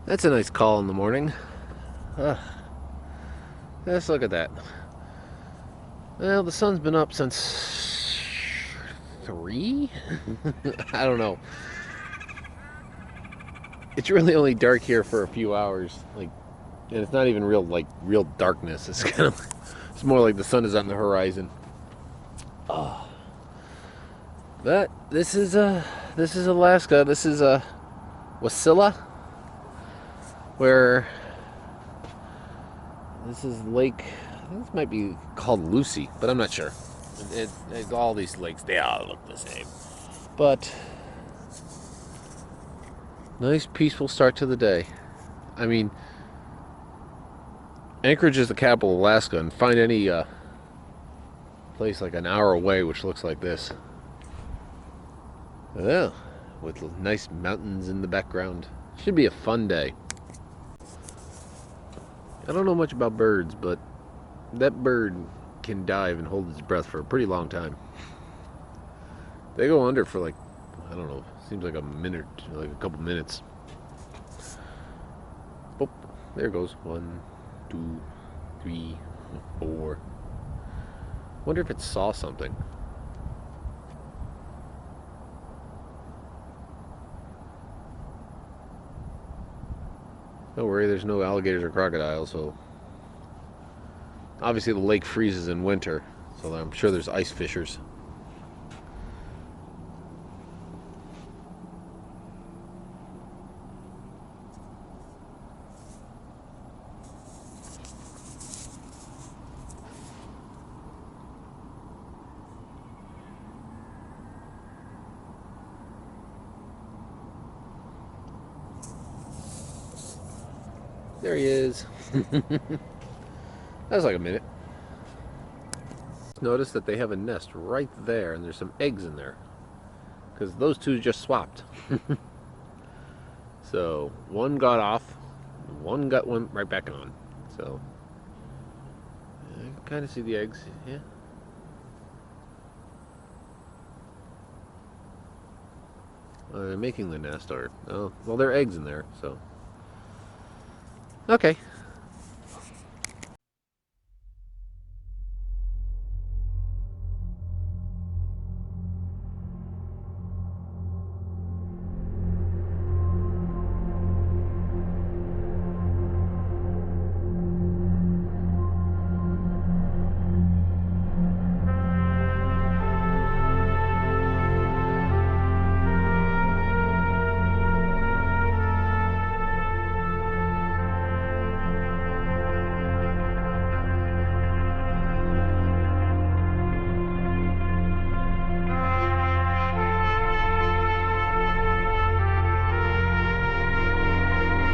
That's a nice call in the morning. Uh, let's look at that. Well, the sun's been up since 3? I don't know. It's really only dark here for a few hours, and it's not even real darkness. It's kind of, it's more like the sun is on the horizon. Oh. But this is Alaska. This is Wasilla, where this is Lake. I think this might be called Lucy, but I'm not sure. All these lakes, they all look the same. But nice, peaceful start to the day. I mean, Anchorage is the capital of Alaska, and find any place like an hour away which looks like this. Yeah, with nice mountains in the background. Should be a fun day. I don't know much about birds, but that bird can dive and hold its breath for a pretty long time. They go under for I don't know, seems like a minute, like a couple minutes. Oh, there it goes. 1, 2, 3, 4. Wonder if it saw something. Don't worry, there's no alligators or crocodiles, so obviously the lake freezes in winter, so I'm sure there's ice fishers. There he is. That was like a minute. Notice that they have a nest right there, and there's some eggs in there, because those two just swapped. So one got off, one went right back on. So I can kind of see the eggs. Yeah. They're making the nest, or oh, well, there are eggs in there. So okay.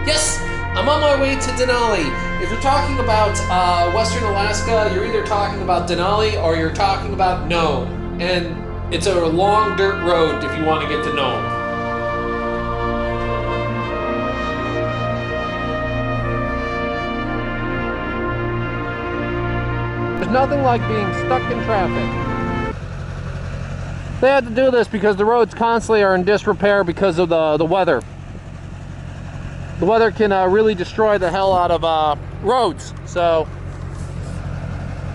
Yes, I'm on my way to Denali. If you're talking about Western Alaska, you're either talking about Denali or you're talking about Nome. And it's a long dirt road if you want to get to Nome. There's nothing like being stuck in traffic. They had to do this because the roads constantly are in disrepair because of the weather. The weather can really destroy the hell out of roads. So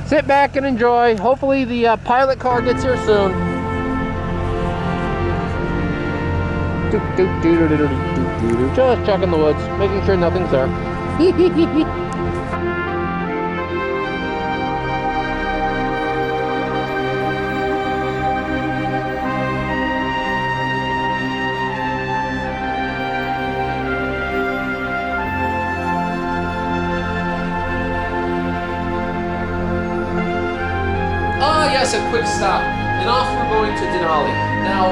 sit back and enjoy. Hopefully the pilot car gets here soon. Just checking the woods, making sure nothing's there. Yes, a quick stop, and off we're going to Denali. Now,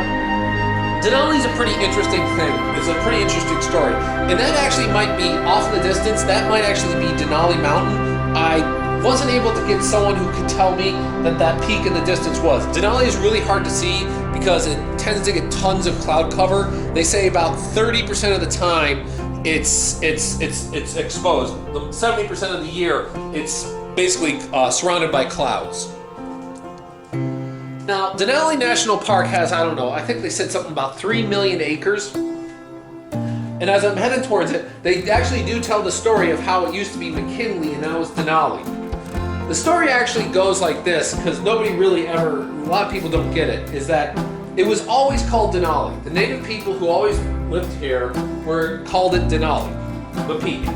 Denali's a pretty interesting thing. It's a pretty interesting story, and that actually might be off in the distance. That might actually be Denali Mountain. I wasn't able to get someone who could tell me that peak in the distance was. Denali is really hard to see because it tends to get tons of cloud cover. They say about 30% of the time it's exposed. 70% of the year it's basically surrounded by clouds. Now, Denali National Park has, I don't know, I think they said something about 3 million acres. And as I'm heading towards it, they actually do tell the story of how it used to be McKinley and now it's Denali. The story actually goes like this, because nobody really ever, a lot of people don't get it, is that it was always called Denali. The native people who always lived here were called it Denali, the peak.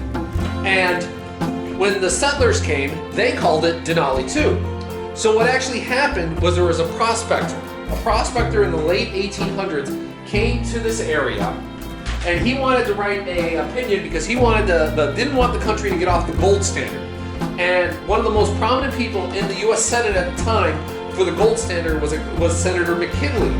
And when the settlers came, they called it Denali too. So what actually happened was there was a prospector. A prospector in the late 1800s came to this area, and he wanted to write an opinion because he wanted didn't want the country to get off the gold standard. And one of the most prominent people in the U.S. Senate at the time for the gold standard was Senator McKinley.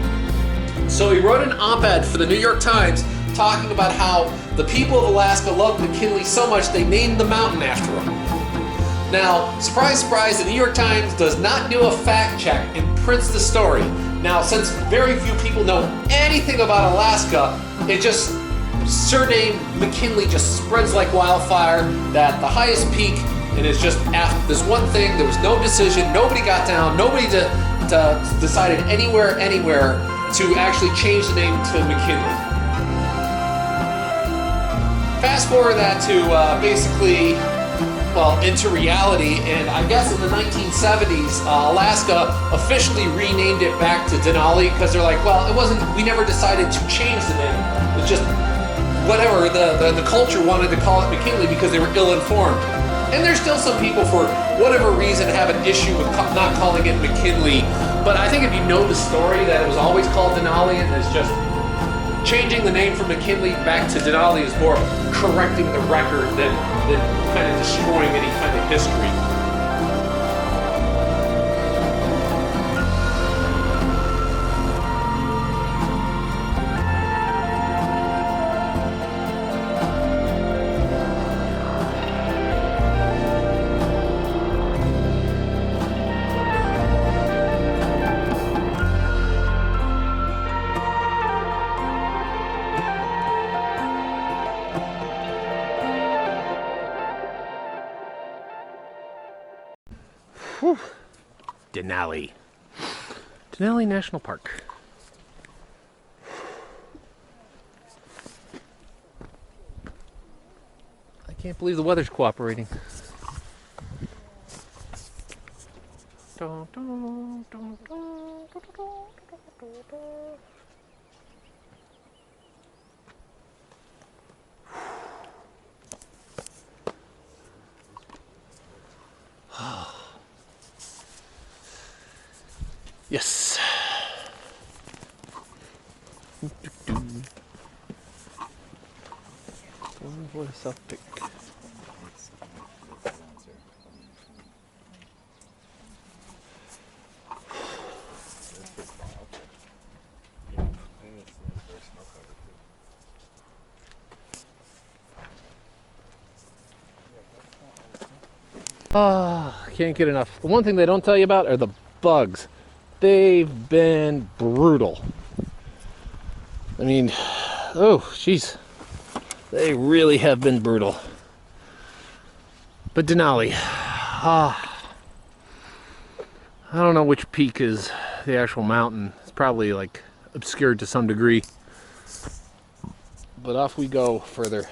So he wrote an op-ed for the New York Times talking about how the people of Alaska loved McKinley so much they named the mountain after him. Now, surprise, surprise, the New York Times does not do a fact check and prints the story. Now, since very few people know anything about Alaska, it just, surname McKinley just spreads like wildfire, that the highest peak, and it's just after this one thing, there was no decision, nobody got down, nobody decided anywhere to actually change the name to McKinley. Fast forward that to basically, well, into reality, and I guess in the 1970s, Alaska officially renamed it back to Denali because they're like, well, we never decided to change the name. It's just whatever, the culture wanted to call it McKinley because they were ill-informed. And there's still some people, for whatever reason, have an issue with not calling it McKinley. But I think if you know the story, that it was always called Denali, and it's just changing the name from McKinley back to Denali is more correcting the record than kind of destroying any kind of history. Whew. Denali National Park. I can't believe the weather's cooperating. Yes. What a self-pick. Can't get enough. The one thing they don't tell you about are the bugs. They've been brutal. I mean, oh, jeez. They really have been brutal. But Denali, I don't know which peak is the actual mountain. It's probably like obscured to some degree. But off we go further.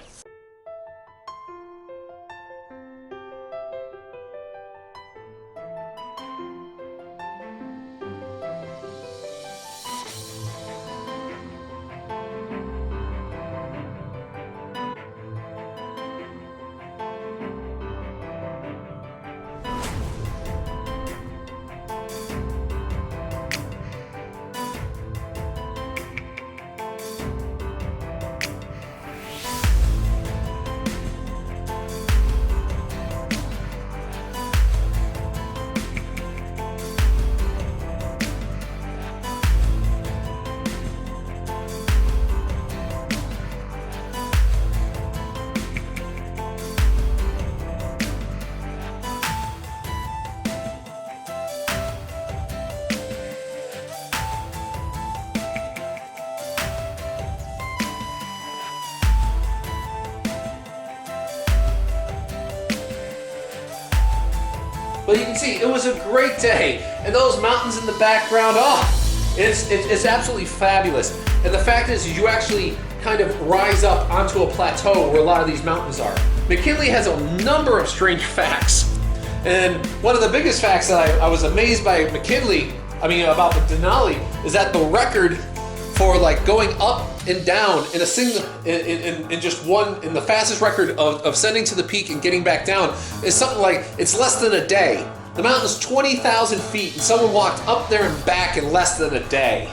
But you can see, it was a great day. And those mountains in the background, oh, it's absolutely fabulous. And the fact is, you actually kind of rise up onto a plateau where a lot of these mountains are. McKinley has a number of strange facts. And one of the biggest facts that I was amazed by McKinley, about the Denali, is that the record for like going up and down in a single, in just one, in the fastest record of ascending to the peak and getting back down is something like, it's less than a day. The mountain's 20,000 feet and someone walked up there and back in less than a day.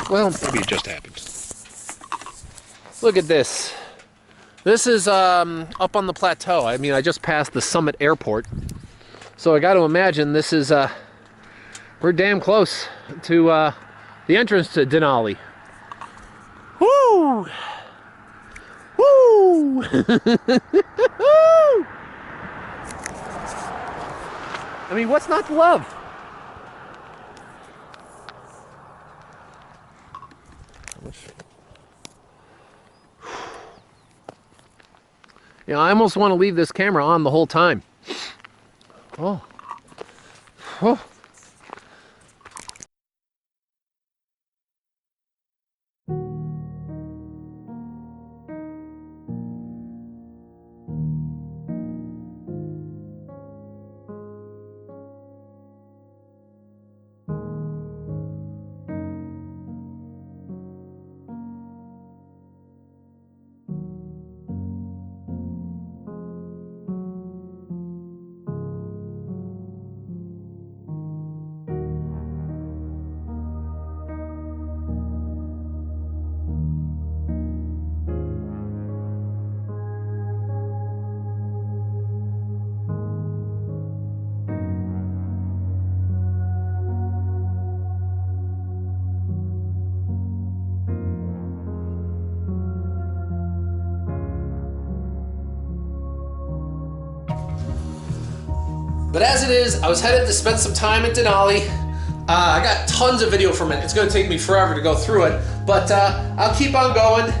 Well, maybe it just happened. Look at this. This is up on the plateau. I just passed the Summit Airport. So I got to imagine this is, we're damn close to the entrance to Denali. Woo! Woo! What's not to love? I almost want to leave this camera on the whole time. Oh. Oh. But as it is, I was headed to spend some time at Denali. I got tons of video from it. It's going to take me forever to go through it, but I'll keep on going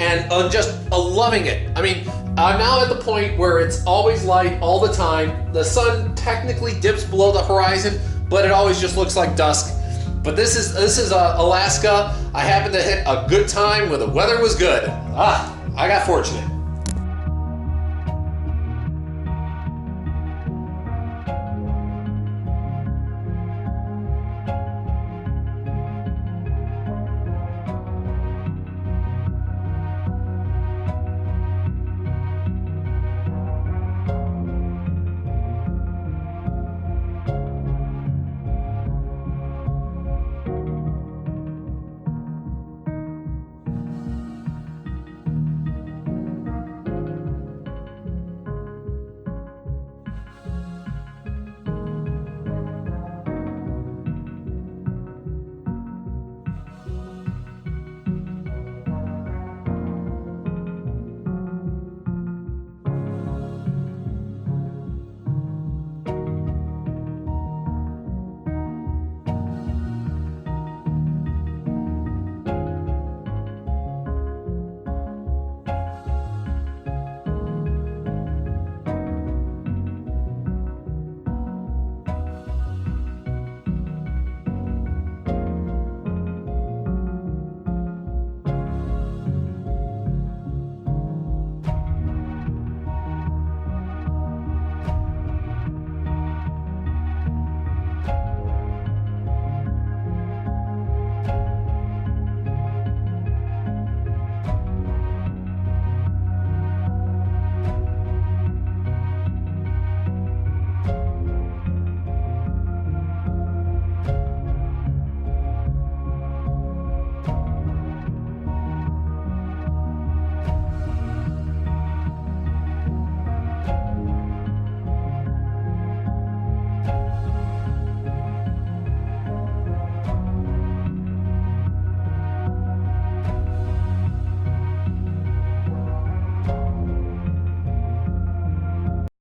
and just loving it. I'm now at the point where it's always light all the time. The sun technically dips below the horizon, but it always just looks like dusk. But this is Alaska. I happened to hit a good time where the weather was good. I got fortunate.